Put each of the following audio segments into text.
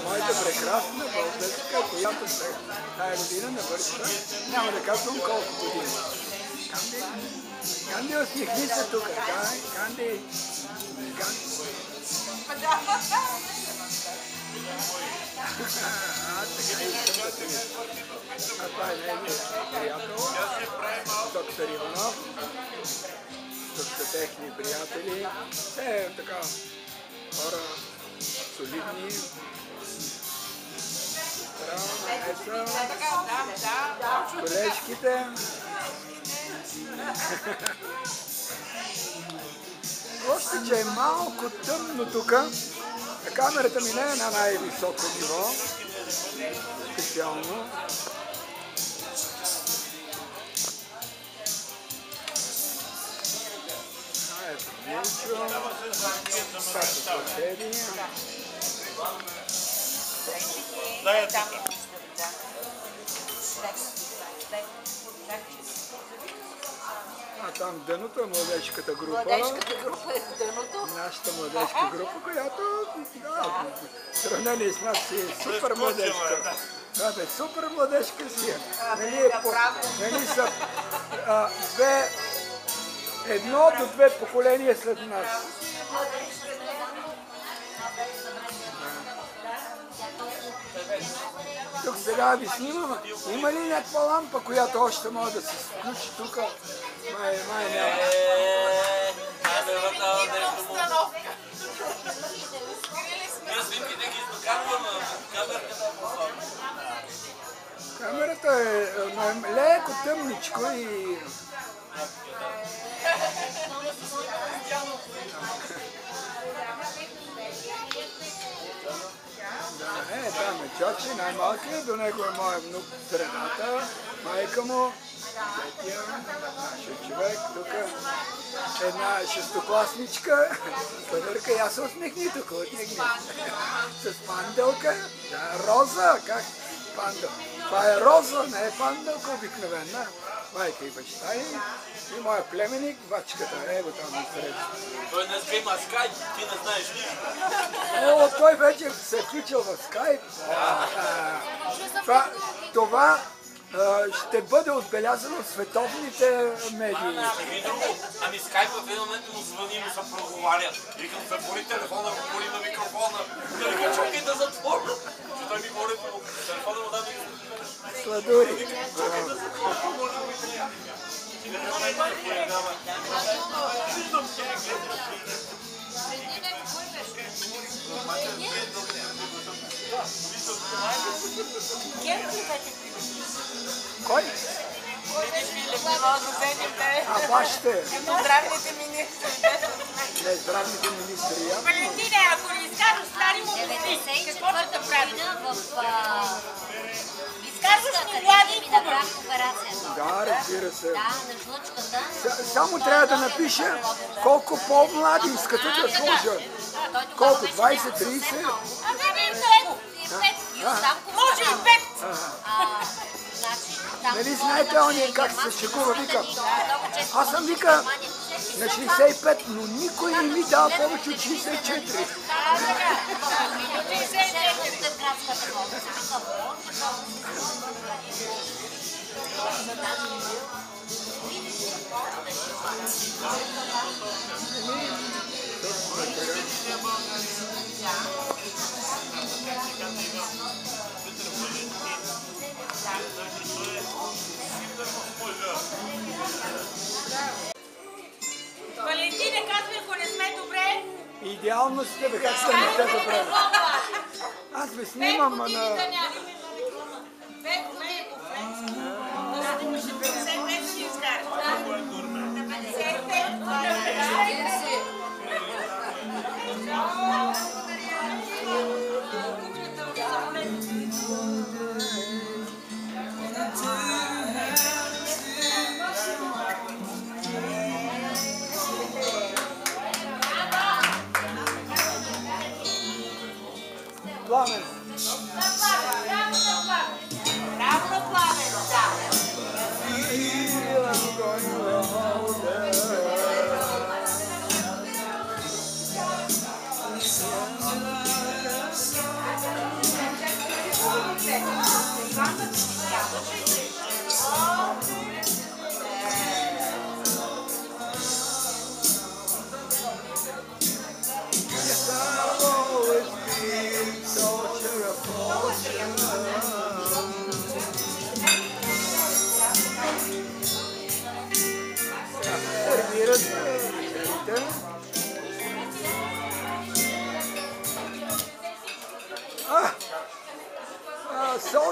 Моята прекрасна българска, която тая година навършва, няма да казвам колко години. Канди, усмихни се тук. Канди. Така искам да те мисля. Това е нейният приятел, доктор Иванов. Тук са техни приятели. Те така хора солидни. Колежките. Още, че е малко тъмно тук. Камерата ми не е на най-високо ниво. Специално. Ето, Милчо. Това са съседи. А там дъното е младежката група. Младежката група е дъното. Нашата младежка група, която в сравнение с нас си е супер младежка. Това бе супер младежка си. Нали са едно до две поколения след нас. Тук сега ви снимам. Има ли някаква лампа, която още може да се включи тук? Май няма. Камерата е леко тъмничко и... Там е чачи, най-малкият, до него е моя внук в средата, майка му, третия, нашия човек, тук една шестокласничка, Сладърка, я се усмихни тук, отмигни, с панделка, Роза, как пандел, това е Роза, не е панделка обикновена, майка и баща и моя племенник, бачката, его там на среща. Той днес има скайп, ти не знаеш нищо. О, той вече се е включил в скайп. Това ще бъде отбелязано в световните медии. Ами скайп в един момент му звъни и му се проговарят. Викам, затвори телефона, говори на микрофона. Вика, чакай да затворя. Че той ми говори по телефона, му да ми... Сладури. Кой? А вашите? Здравните министри. Не, здравните министри. Валентине, ако не изкажа стари му години, какво ще да правим? Изказваш ни млади операцията. Да, разбира се. Да, на жлъчката. Само трябва да напиша колко по-млади искате да сложа. Колко? 20, 30? Може и 5. Нали знаете ония как се шегува, вика? Аз съм вика на 65, но никой не ми дава повече от 64. Валентине, казвай, ако не сме добре. Идеално сте, бе, как сте не сте добре. Аз ви снимам на... Пламен. Браво на Пламен, да.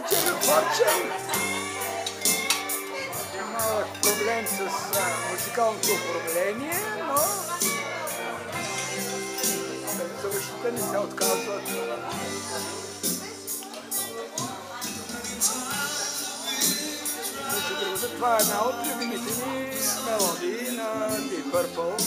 Форчер. Има проблем с музикалното управление, но завършите не се отказват. Между другото, това е една от любимите ми мелодии на Deep Purple.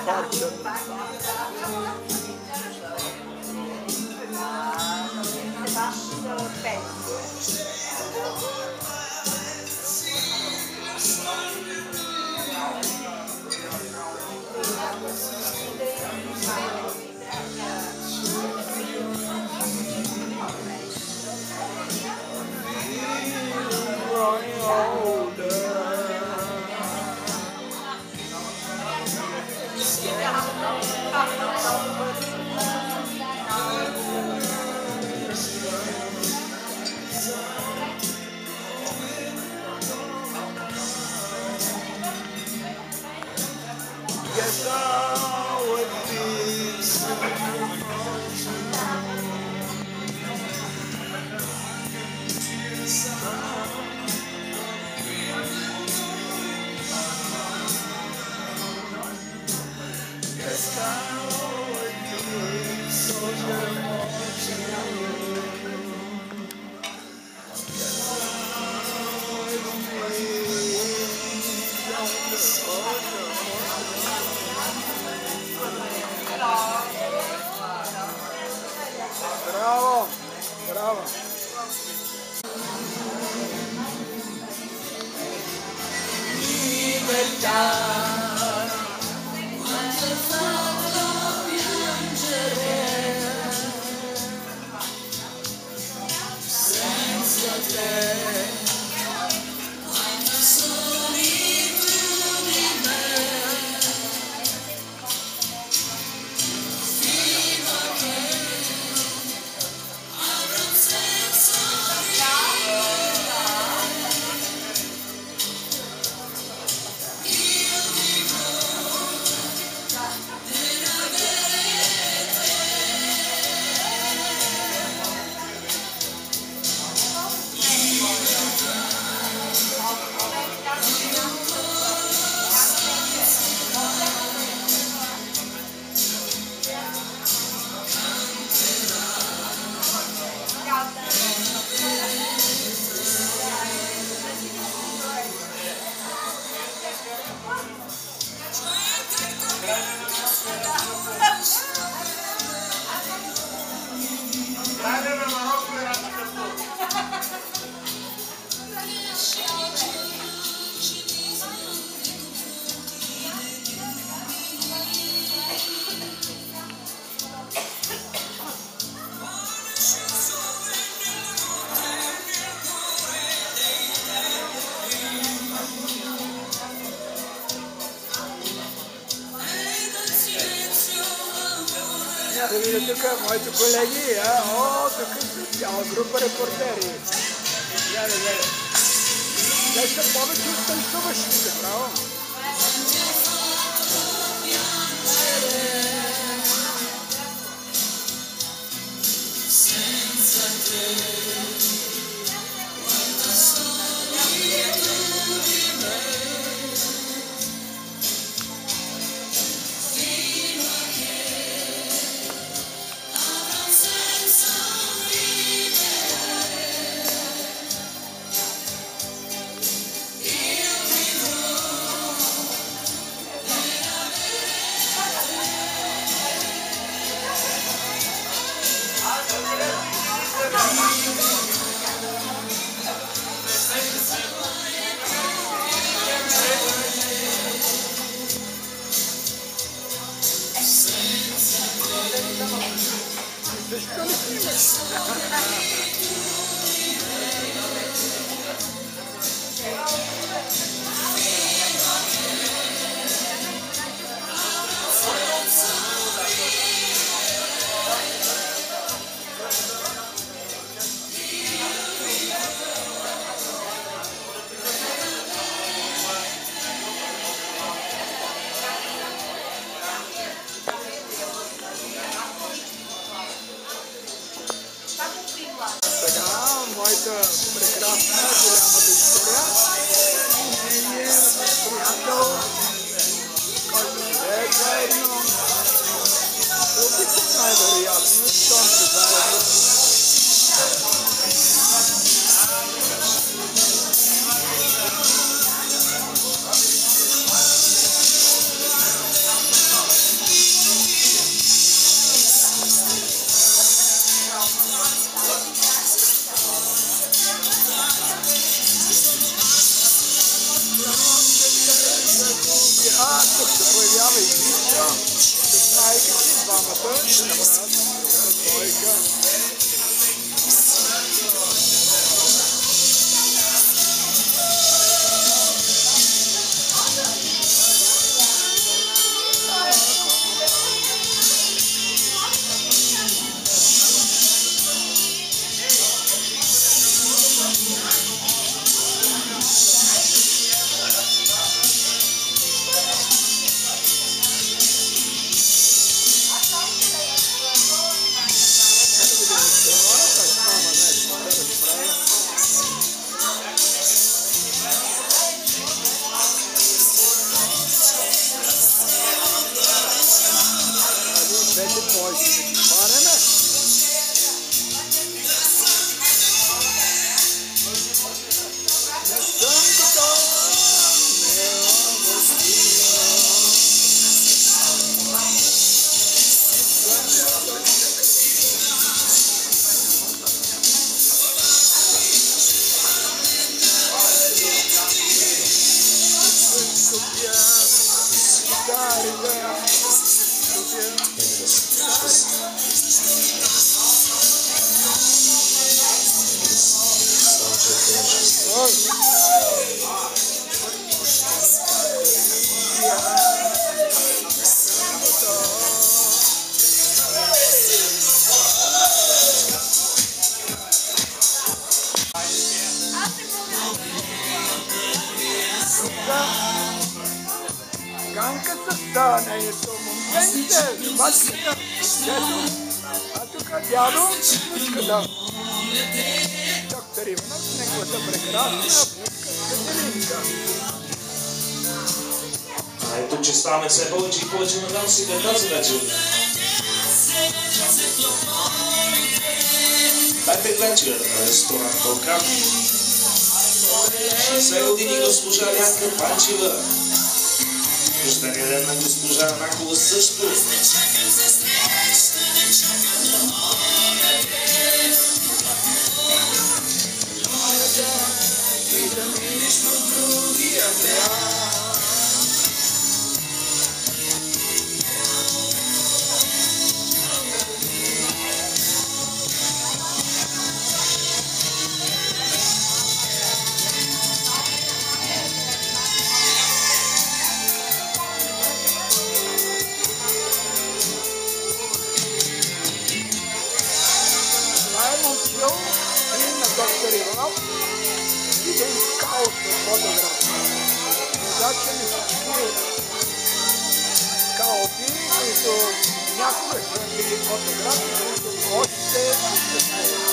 Форчер. Bravo. Да видя тук моите колеги, тук са цяла група репортери. Гледай. Те са повече от танцуващите, право? Защо не снимаш? Така. двамата ще направят двойка. Ганката стана и то момченце, бачката, дето, а тук дядо, внучката. Доктор Иванов с неговата прекрасна внучка Катеринка. А ето, че ставаме все повече и повече на нас и тази вечер. Дайте вечер, ресторант Балкан. 60 години госпожа Янка Панчева. Рождения ден на госпожа Накова също. Доктор Иванов един скаут от фотограф. Значи ми всички скаути, които някога са били фотографи, които още съществуват.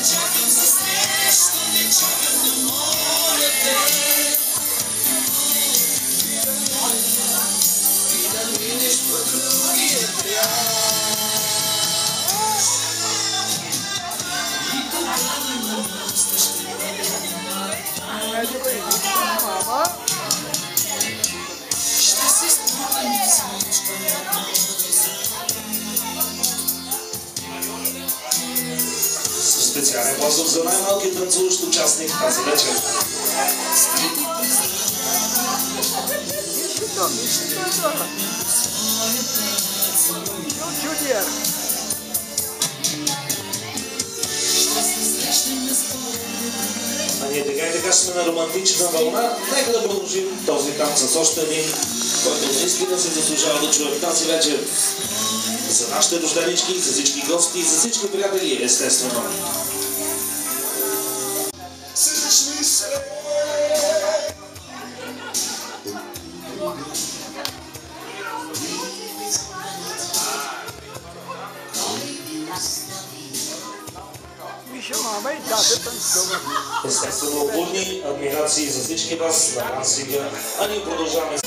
Чакам за среща, не чакам да моля те. И да минеш по другия бряг. И тогава на моста ще Мама. ще се спомним всичко. Специален позор за най-малкият танцуващ участник тази вечер. Джудиер. А ние така и така сме на романтична вълна. Нека да продължим този танц с още един, който наистина се заслужава да чуем тази вечер. За нашите рожденички, за всички гости и за всички приятели, естествено. Миша, мама и тата танцуват. Естествено, бурни адмирации за всички вас на Рансига, а ние продължаваме.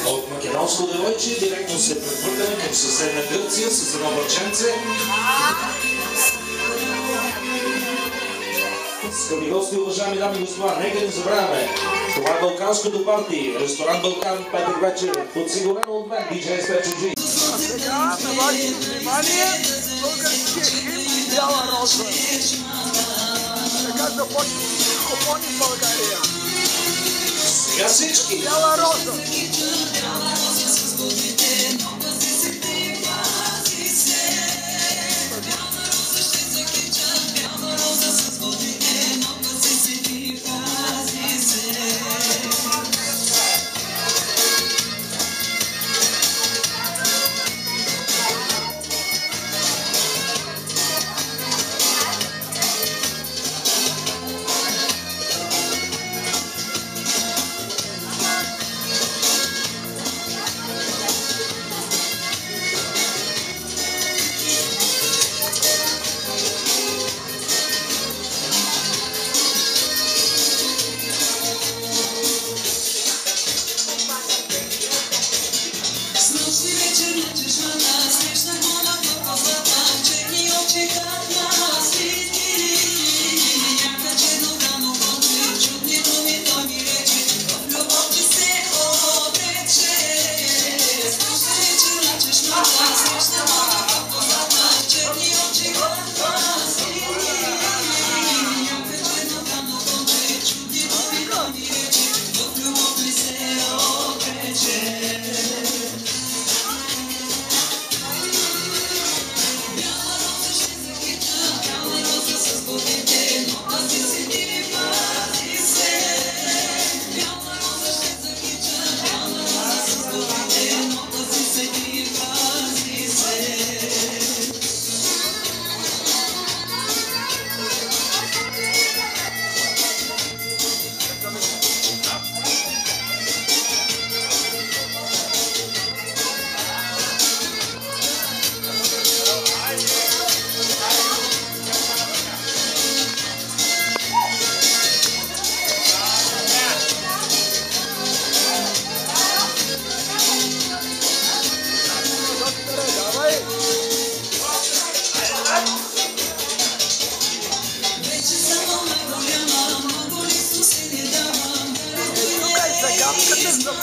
От македонско девойче директно се прехвърляме към съседна Гърция с едно бърченце. Скъпи гости, уважаеми дами и господа, нека не забравяме. Това е Балканското парти, ресторант Балкан, петък вечер, подсигурено от мен, DJ Спечо Джи. А сега на вашето внимание българския химн Бяла роза. Така започва купони в България. Сега всички! Бяла роза!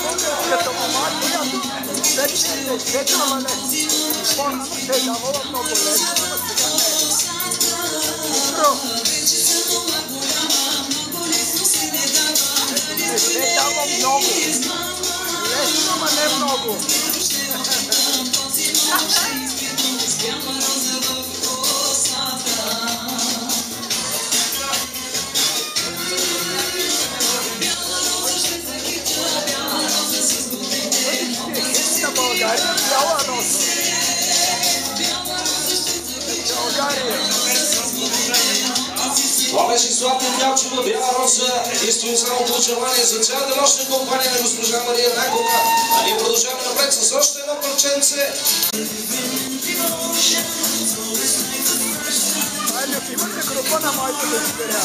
Българската монархия вече не се давала, по-рано се давала много лесно, но сега Добро. Не се дава много. Лесно, ама не много. На България бяла роса. България. Това беше Славка Мялчева, Бяла роса, единствено само пожелание за цялата нощна компания на госпожа Мария Накова. А ние продължаваме напред с още едно парченце. Това е любимата група на моите дъщеря.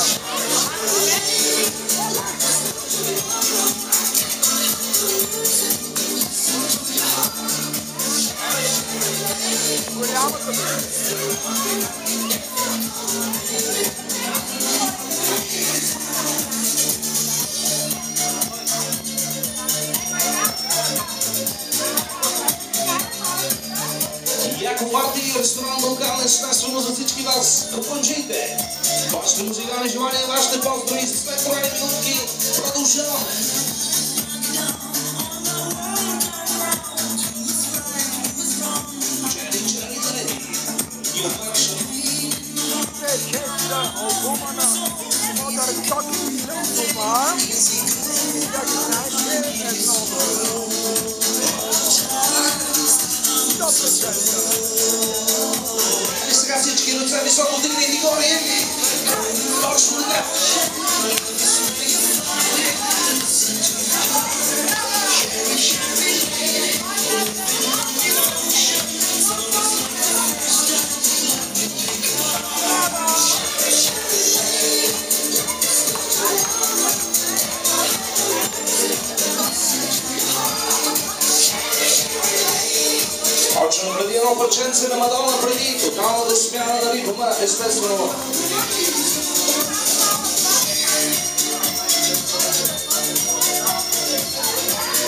Голямата Яко парти, ресторант Балкан, естествено за всички вас. Кончите! Вашите музикални желания, вашите поздрави, след поредни минутки продължаваме. албума на Modern Talking това и да ги знаете е много 100%. И сега всички ръце високо дигнете горе. Точно така. Точно преди едно парченце на Мадона, преди тоталната смяна на ритъма, естествено.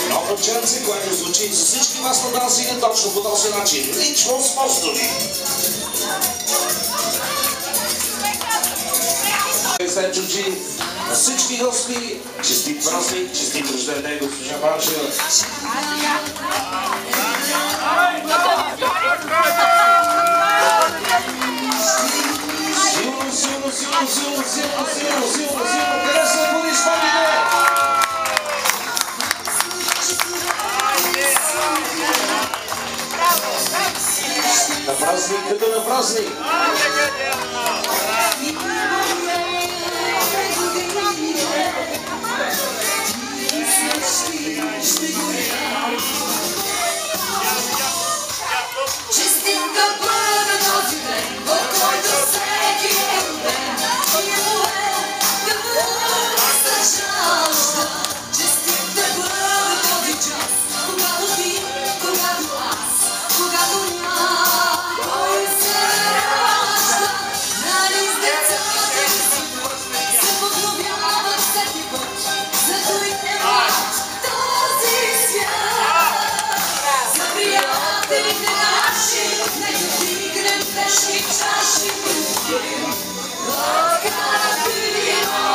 Едно парченце, което звучи за всички вас на дансинга точно по този начин. Лично с поздрави. Сенчуджи, на всички гости, честит празник, честит рожден ден, госпожа Банчева. Силно, къде са будиш фамилия? На празник, като на празник. Честитка бъде този ден, в който всеки е роден. И е поет да се жажда. Честитка бъде този час, когато ти, когато аз, когато някой се ражда. Нали с децата си се подновяват всеки път, зато и този свят. За приятелите наши, нека дигнем тежки чаши, откарат вино,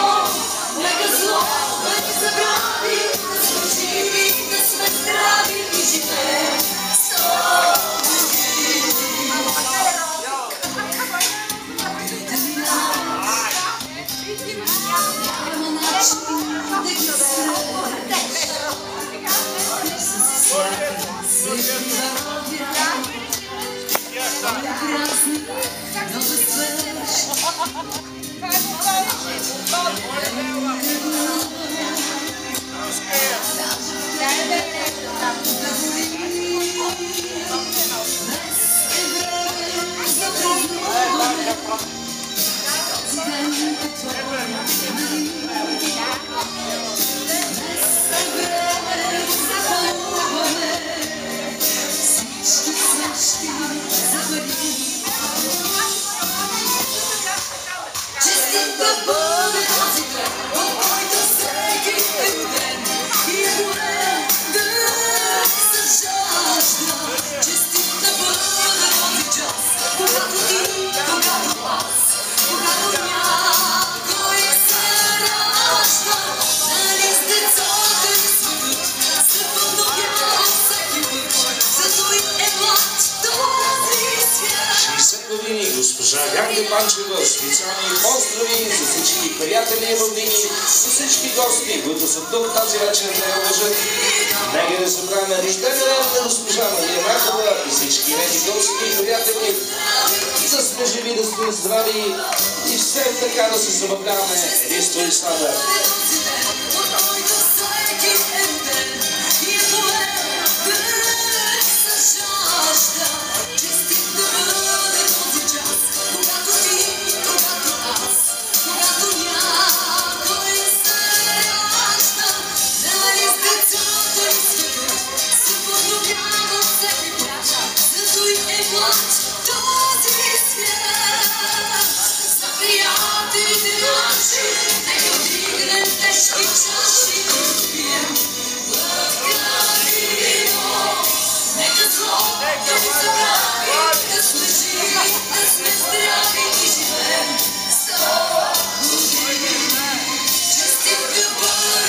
нека зло да ни забрави, да сме живи, да сме здрави и живеем 100 години. Няма начин да ги срещаш, празник, много свеж. Честит да бъде този ден, в който всеки е роден и е поет да се Янка Панчева, специални поздрави за всички приятели и родини, за всички гости, които са тук тази вечер да я уважат. Нека да събраме рождения ден на госпожа Мария Маркова и всички неги гости и приятели. Да сме живи, да сме здрави и все така да се забавляваме единство и слава.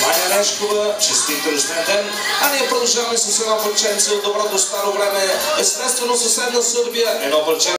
Майя Нешкова, честит рожден ден, а ние продължаваме с едно парченце от доброто старо време, естествено съседна Сърбия, едно парче